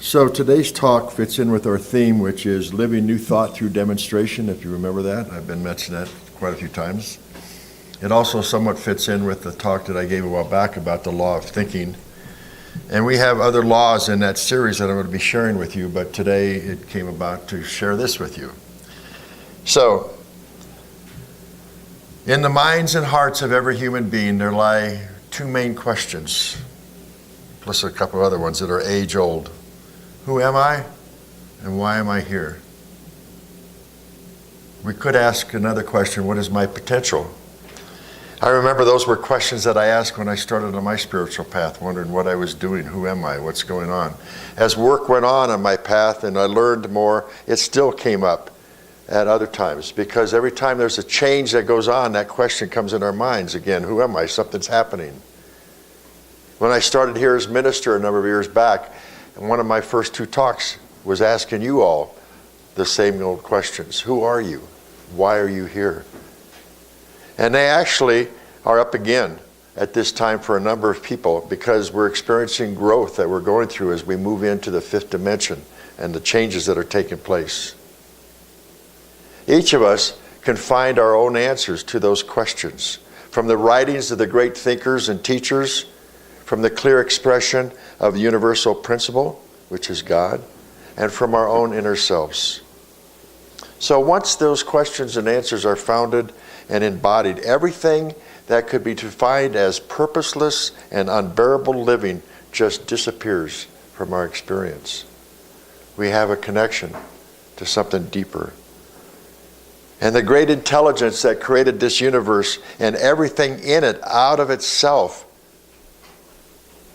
So today's talk fits in with our theme, which is living new thought through demonstration, if you remember that. I've been mentioning that quite a few times. It also somewhat fits in with the talk that I gave a while back about the law of thinking. And we have other laws in that series that I'm going to be sharing with you, but today it came about to share this with you. So, in the minds and hearts of every human being, there lie two main questions, plus a couple of other ones that are age-old. Who am I, and why am I here? We could ask another question, what is my potential? I remember those were questions that I asked when I started on my spiritual path, wondering what I was doing, who am I, what's going on. As work went on my path and I learned more, it still came up at other times, because every time there's a change that goes on, that question comes in our minds again, who am I? Something's happening. When I started here as minister a number of years back, and one of my first two talks was asking you all the same old questions. Who are you? Why are you here? And they actually are up again at this time for a number of people, because we're experiencing growth that we're going through as we move into the fifth dimension and the changes that are taking place. Each of us can find our own answers to those questions from the writings of the great thinkers and teachers, from the clear expression of the universal principle, which is God, and from our own inner selves. So once those questions and answers are founded and embodied, everything that could be defined as purposeless and unbearable living just disappears from our experience. We have a connection to something deeper. And the great intelligence that created this universe and everything in it out of itself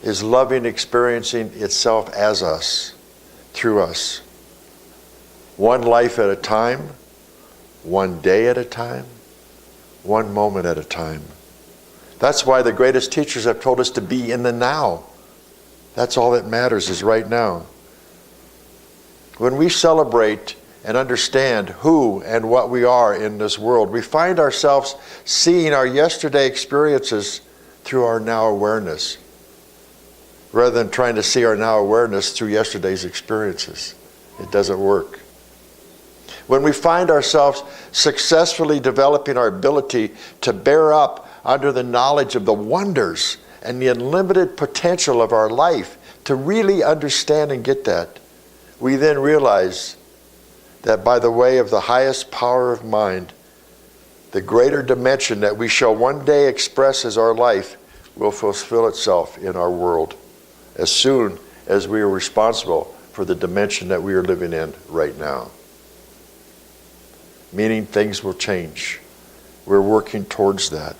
is loving, experiencing itself as us, through us. One life at a time, one day at a time, one moment at a time. That's why the greatest teachers have told us to be in the now. That's all that matters, is right now. When we celebrate and understand who and what we are in this world, we find ourselves seeing our yesterday experiences through our now awareness, rather than trying to see our now awareness through yesterday's experiences. It doesn't work. When we find ourselves successfully developing our ability to bear up under the knowledge of the wonders and the unlimited potential of our life, to really understand and get that, we then realize that by the way of the highest power of mind, the greater dimension that we shall one day express as our life will fulfill itself in our world, as soon as we are responsible for the dimension that we are living in right now. Meaning things will change. We're working towards that.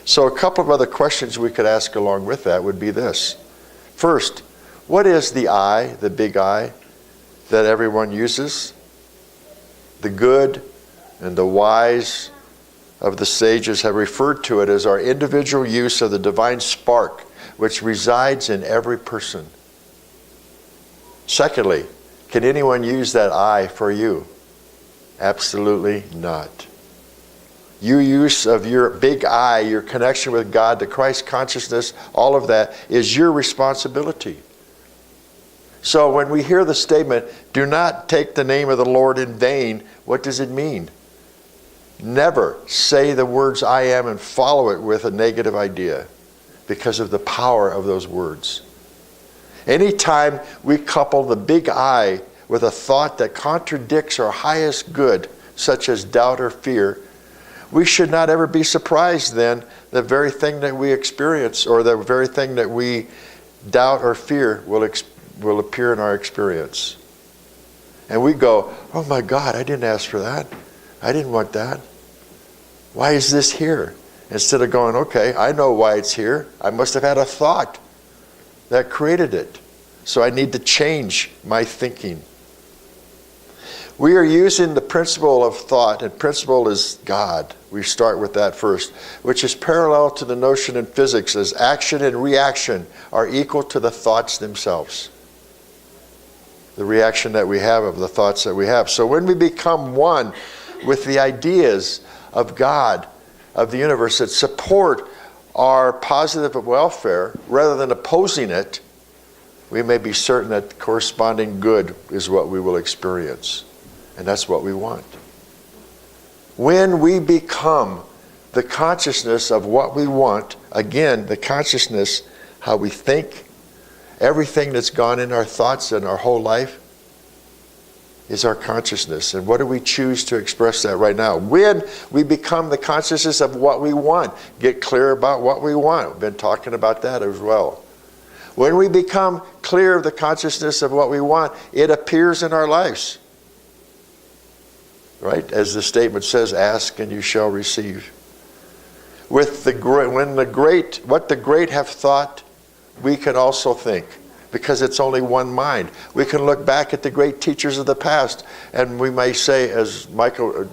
So a couple of other questions we could ask along with that would be this. First, what is the I, the big I, that everyone uses? The good and the wise of the sages have referred to it as our individual use of the divine spark which resides in every person. Secondly, can anyone use that I for you? Absolutely not. Your use of your big I, your connection with God, the Christ consciousness, all of that is your responsibility. So when we hear the statement, do not take the name of the Lord in vain, what does it mean? Never say the words I am and follow it with a negative idea, because of the power of those words. Anytime we couple the big I with a thought that contradicts our highest good, such as doubt or fear, we should not ever be surprised then the very thing that we experience, or the very thing that we doubt or fear, will appear in our experience. And we go, oh my God, I didn't ask for that. I didn't want that. Why is this here? Instead of going, okay, I know why it's here. I must have had a thought that created it. So I need to change my thinking. We are using the principle of thought, and principle is God. We start with that first, which is parallel to the notion in physics as action and reaction are equal to the thoughts themselves. The reaction that we have of the thoughts that we have. So when we become one with the ideas of God, of the universe, that support our positive welfare rather than opposing it, we may be certain that corresponding good is what we will experience. And that's what we want. When we become the consciousness of what we want, again, the consciousness, how we think, everything that's gone in our thoughts and our whole life is our consciousness. And what do we choose to express that right now? When we become the consciousness of what we want, get clear about what we want. We've been talking about that as well. When we become clear of the consciousness of what we want, it appears in our lives. Right? As the statement says, ask and you shall receive. What the great have thought, we can also think. Because it's only one mind. We can look back at the great teachers of the past, and we may say, as Mike was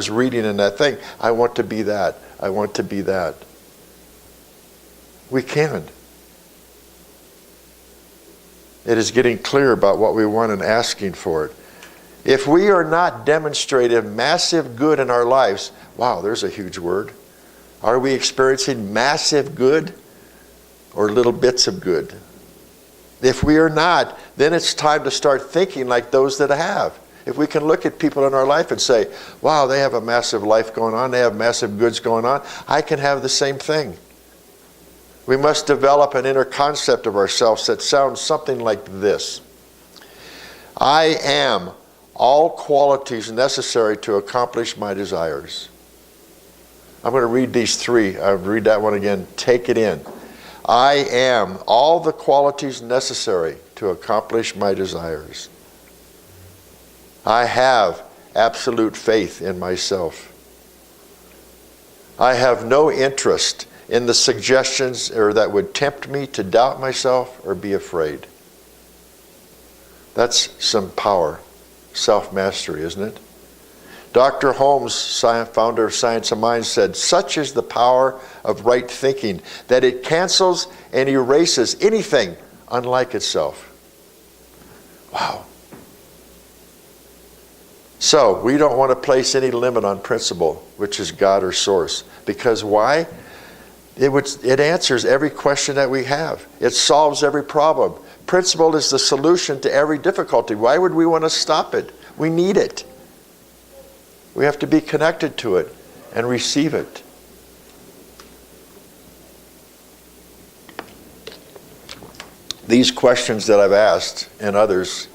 reading in that thing, I want to be that. I want to be that. We can. It is getting clear about what we want and asking for it. If we are not demonstrating massive good in our lives, wow, there's a huge word. Are we experiencing massive good? Or little bits of good? If we are not, then it's time to start thinking like those that have. If we can look at people in our life and say, wow, they have a massive life going on, they have massive goods going on, I can have the same thing. We must develop an inner concept of ourselves that sounds something like this. I am all qualities necessary to accomplish my desires. I'm going to read these three. I'll read that one again. Take it in. I am all the qualities necessary to accomplish my desires. I have absolute faith in myself. I have no interest in the suggestions that would tempt me to doubt myself or be afraid. That's some power, self-mastery, isn't it? Dr. Holmes, founder of Science of Mind, said, such is the power of right thinking that it cancels and erases anything unlike itself. Wow. So, we don't want to place any limit on principle, which is God or source. Because why? It answers every question that we have. It solves every problem. Principle is the solution to every difficulty. Why would we want to stop it? We need it. We have to be connected to it and receive it. These questions that I've asked and others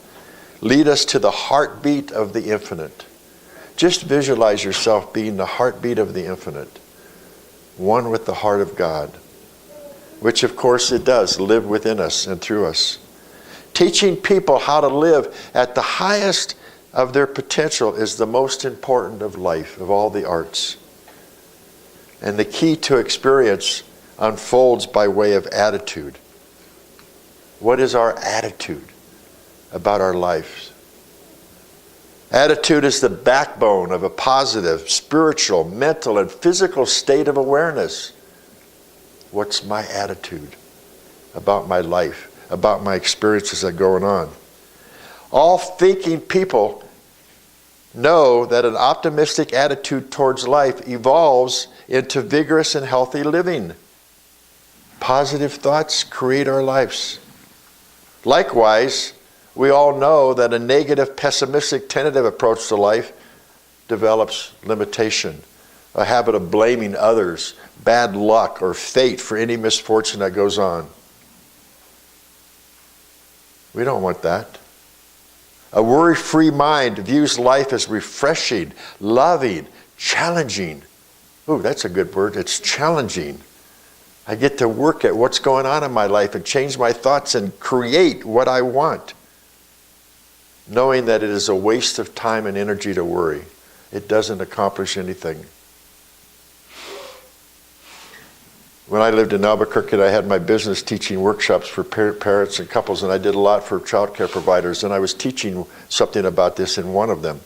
lead us to the heartbeat of the infinite. Just visualize yourself being the heartbeat of the infinite, one with the heart of God, which of course it does live within us and through us. Teaching people how to live at the highest of their potential is the most important of life, of all the arts. And the key to experience unfolds by way of attitude. What is our attitude about our lives? Attitude is the backbone of a positive, spiritual, mental, and physical state of awareness. What's my attitude about my life, about my experiences that are going on? All thinking people know that an optimistic attitude towards life evolves into vigorous and healthy living. Positive thoughts create our lives. Likewise, we all know that a negative, pessimistic, tentative approach to life develops limitation, a habit of blaming others, bad luck, or fate for any misfortune that goes on. We don't want that. A worry-free mind views life as refreshing, loving, challenging. Ooh, that's a good word. It's challenging. I get to work at what's going on in my life and change my thoughts and create what I want, knowing that it is a waste of time and energy to worry. It doesn't accomplish anything. When I lived in Albuquerque, I had my business teaching workshops for parents and couples, and I did a lot for child care providers, and I was teaching something about this in one of them.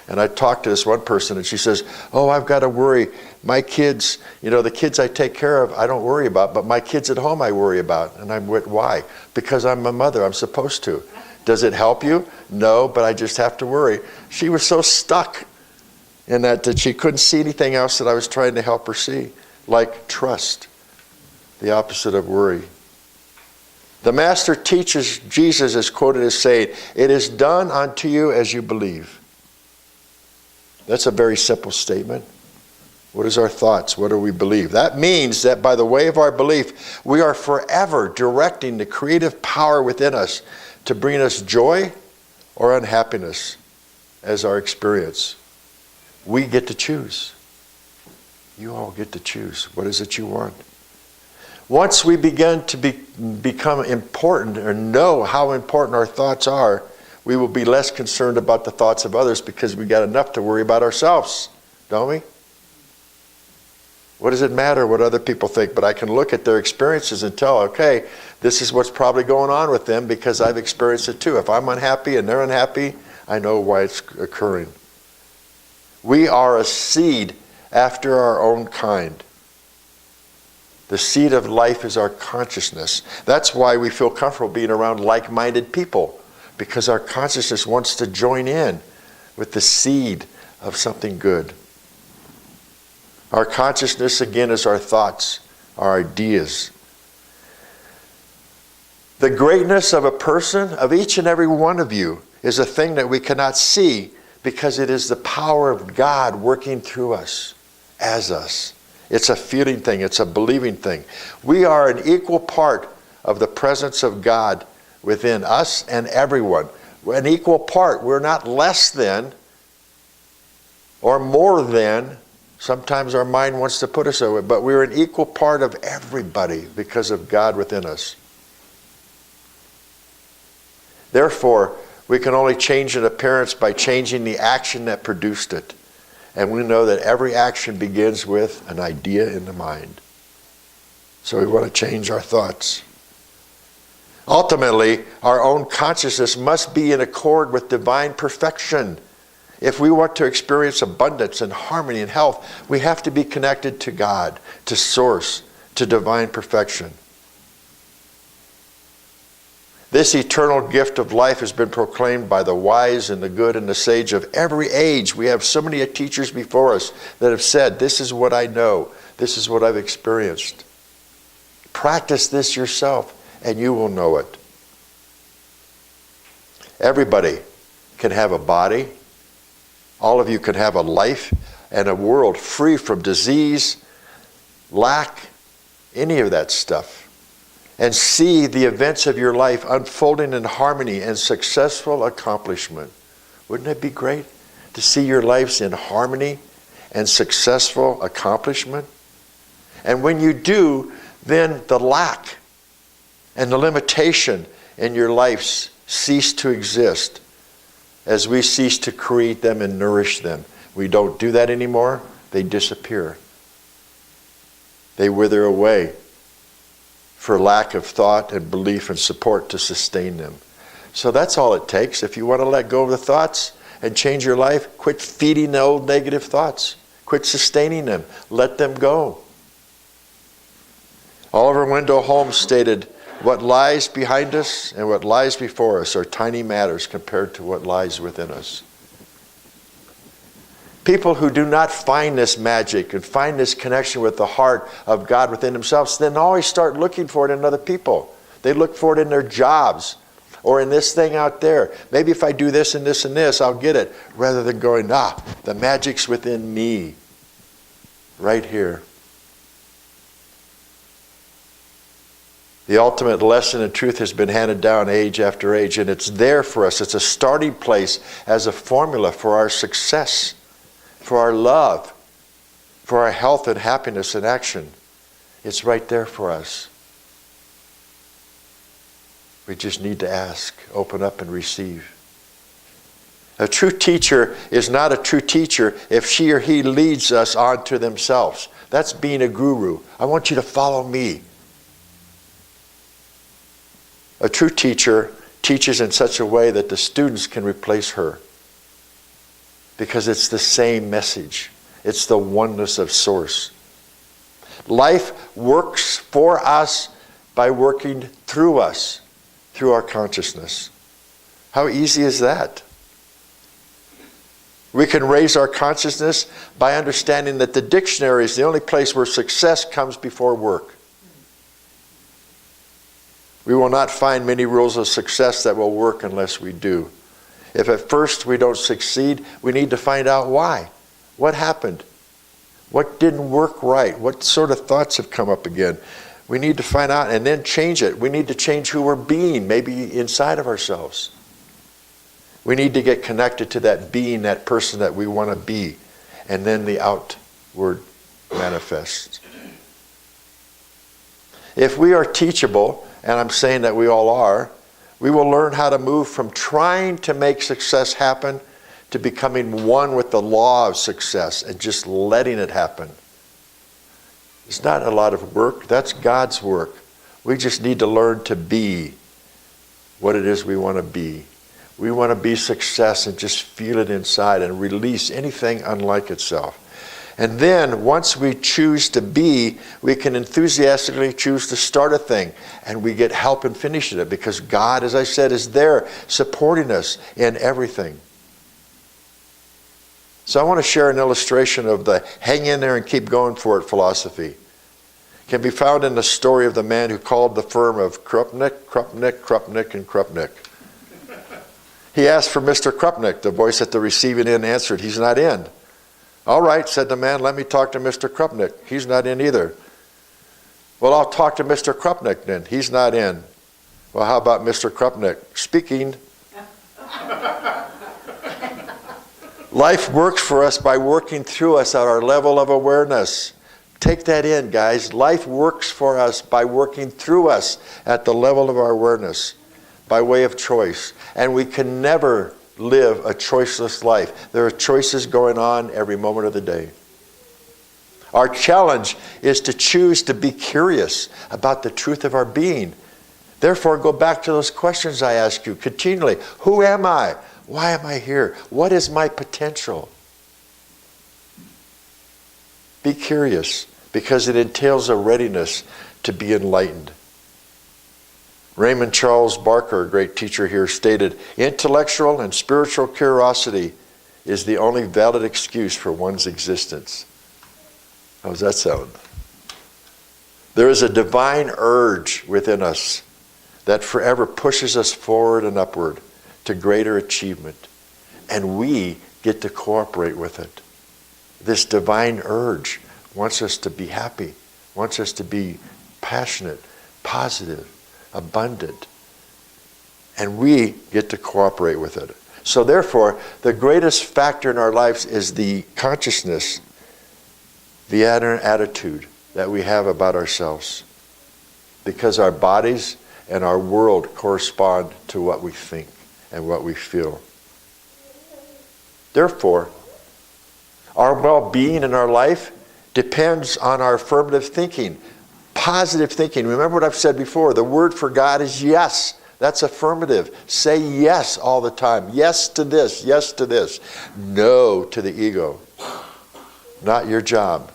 And I talked to this one person, and she says, oh, I've got to worry. My kids, the kids I take care of, I don't worry about, but my kids at home I worry about. And I went, why? Because I'm a mother, I'm supposed to. Does it help you? No, but I just have to worry. She was so stuck in that she couldn't see anything else that I was trying to help her see, like trust. The opposite of worry. The Master teaches, Jesus is quoted as saying, "It is done unto you as you believe." That's a very simple statement. What is our thoughts? What do we believe? That means that by the way of our belief, we are forever directing the creative power within us to bring us joy or unhappiness as our experience. We get to choose. You all get to choose. What is it you want? Once we begin to become important or know how important our thoughts are, we will be less concerned about the thoughts of others because we got enough to worry about ourselves, don't we? What does it matter what other people think? But I can look at their experiences and tell, okay, this is what's probably going on with them because I've experienced it too. If I'm unhappy and they're unhappy, I know why it's occurring. We are a seed after our own kind. The seed of life is our consciousness. That's why we feel comfortable being around like-minded people, because our consciousness wants to join in with the seed of something good. Our consciousness, again, is our thoughts, our ideas. The greatness of a person, of each and every one of you, is a thing that we cannot see because it is the power of God working through us, as us. It's a feeling thing. It's a believing thing. We are an equal part of the presence of God within us and everyone. We're an equal part. We're not less than or more than. Sometimes our mind wants to put us that way, but we're an equal part of everybody because of God within us. Therefore, we can only change an appearance by changing the action that produced it. And we know that every action begins with an idea in the mind. So we want to change our thoughts. Ultimately, our own consciousness must be in accord with divine perfection. If we want to experience abundance and harmony and health, we have to be connected to God, to Source, to divine perfection. This eternal gift of life has been proclaimed by the wise and the good and the sage of every age. We have so many teachers before us that have said, this is what I know. This is what I've experienced. Practice this yourself and you will know it. Everybody can have a body. All of you can have a life and a world free from disease, lack, any of that stuff. And see the events of your life unfolding in harmony and successful accomplishment. Wouldn't it be great to see your lives in harmony and successful accomplishment? And when you do, then the lack and the limitation in your lives cease to exist as we cease to create them and nourish them. We don't do that anymore. They disappear. They wither away for lack of thought and belief and support to sustain them. So that's all it takes. If you want to let go of the thoughts and change your life, quit feeding the old negative thoughts. Quit sustaining them. Let them go. Oliver Wendell Holmes stated, "What lies behind us and what lies before us are tiny matters compared to what lies within us." People who do not find this magic and find this connection with the heart of God within themselves, then always start looking for it in other people. They look for it in their jobs or in this thing out there. Maybe if I do this and this and this, I'll get it. Rather than going, the magic's within me. Right here. The ultimate lesson and truth has been handed down age after age, and it's there for us. It's a starting place as a formula for our success, for our love, for our health and happiness and action. It's right there for us. We just need to ask, open up and receive. A true teacher is not a true teacher if she or he leads us on to themselves. That's being a guru. I want you to follow me. A true teacher teaches in such a way that the students can replace her. Because it's the same message. It's the oneness of Source. Life works for us by working through us, through our consciousness. How easy is that? We can raise our consciousness by understanding that the dictionary is the only place where success comes before work. We will not find many rules of success that will work unless we do. If at first we don't succeed, we need to find out why. What happened? What didn't work right? What sort of thoughts have come up again? We need to find out and then change it. We need to change who we're being, maybe inside of ourselves. We need to get connected to that being, that person that we want to be, and then the outward manifests. If we are teachable, and I'm saying that we all are, we will learn how to move from trying to make success happen to becoming one with the law of success and just letting it happen. It's not a lot of work. That's God's work. We just need to learn to be what it is we want to be. We want to be success and just feel it inside and release anything unlike itself. And then, once we choose to be, we can enthusiastically choose to start a thing. And we get help in finishing it because God, as I said, is there supporting us in everything. So I want to share an illustration of the hang in there and keep going for it philosophy. It can be found in the story of the man who called the firm of Krupnik, and Krupnik. He asked for Mr. Krupnik. The voice at the receiving end answered, "He's not in." "All right," said the man, "let me talk to Mr. Krupnik." "He's not in either." "Well, I'll talk to Mr. Krupnik then." "He's not in." "Well, how about Mr. Krupnik?" "Speaking." Life works for us by working through us at our level of awareness. Take that in, guys. Life works for us by working through us at the level of our awareness, by way of choice. And we can never live a choiceless life. There are choices going on every moment of the day. Our challenge is to choose to be curious about the truth of our being. Therefore, go back to those questions I ask you continually. Who am I? Why am I here? What is my potential? Be curious, because it entails a readiness to be enlightened. Raymond Charles Barker, a great teacher here, stated, "Intellectual and spiritual curiosity is the only valid excuse for one's existence." How does that sound? There is a divine urge within us that forever pushes us forward and upward to greater achievement, and we get to cooperate with it. This divine urge wants us to be happy, wants us to be passionate, positive, abundant, and we get to cooperate with it. So therefore, the greatest factor in our lives is the consciousness, the attitude that we have about ourselves, because our bodies and our world correspond to what we think and what we feel. Therefore, our well-being in our life depends on our affirmative thinking, positive thinking. Remember what I've said before, the word for God is yes. That's affirmative. Say yes all the time. Yes to this, yes to this. No to the ego. Not your job.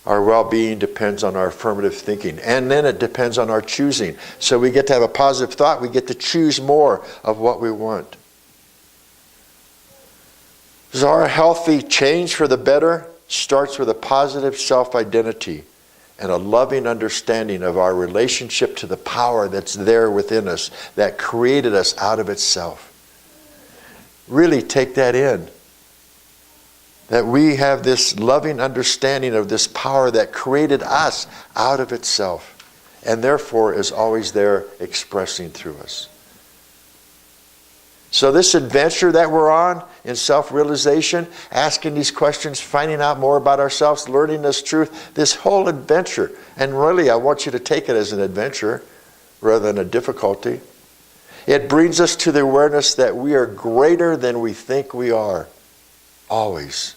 Our well-being depends on our affirmative thinking. And then it depends on our choosing. So we get to have a positive thought. We get to choose more of what we want. So our healthy change for the better starts with a positive self-identity and a loving understanding of our relationship to the power that's there within us, that created us out of itself. Really take that in. That we have this loving understanding of this power that created us out of itself, and therefore is always there expressing through us. So this adventure that we're on in self-realization, asking these questions, finding out more about ourselves, learning this truth, this whole adventure, and really I want you to take it as an adventure rather than a difficulty. It brings us to the awareness that we are greater than we think we are. Always.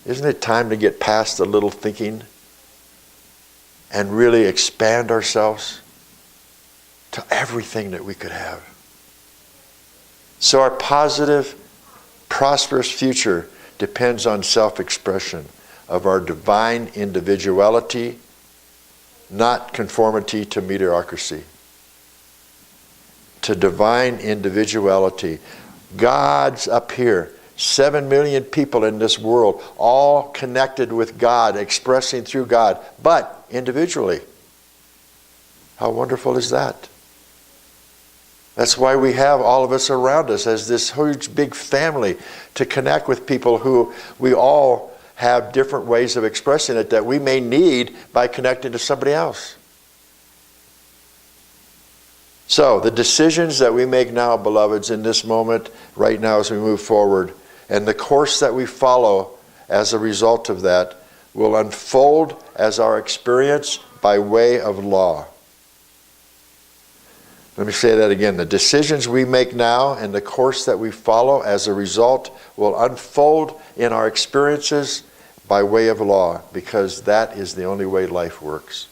Isn't it time to get past the little thinking and really expand ourselves to everything that we could have? So our positive, prosperous future depends on self-expression of our divine individuality, not conformity to mediocrity. To divine individuality. God's up here. 7 million people in this world, all connected with God, expressing through God. But individually. How wonderful is that? That's why we have all of us around us as this huge big family, to connect with people who we all have different ways of expressing it that we may need by connecting to somebody else. So the decisions that we make now, beloveds, in this moment, right now as we move forward, and the course that we follow as a result of that, will unfold as our experience by way of law. Let me say that again. The decisions we make now and the course that we follow as a result will unfold in our experiences by way of law, because that is the only way life works.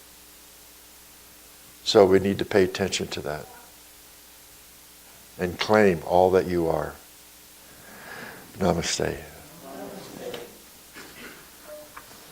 So we need to pay attention to that and claim all that you are. Namaste.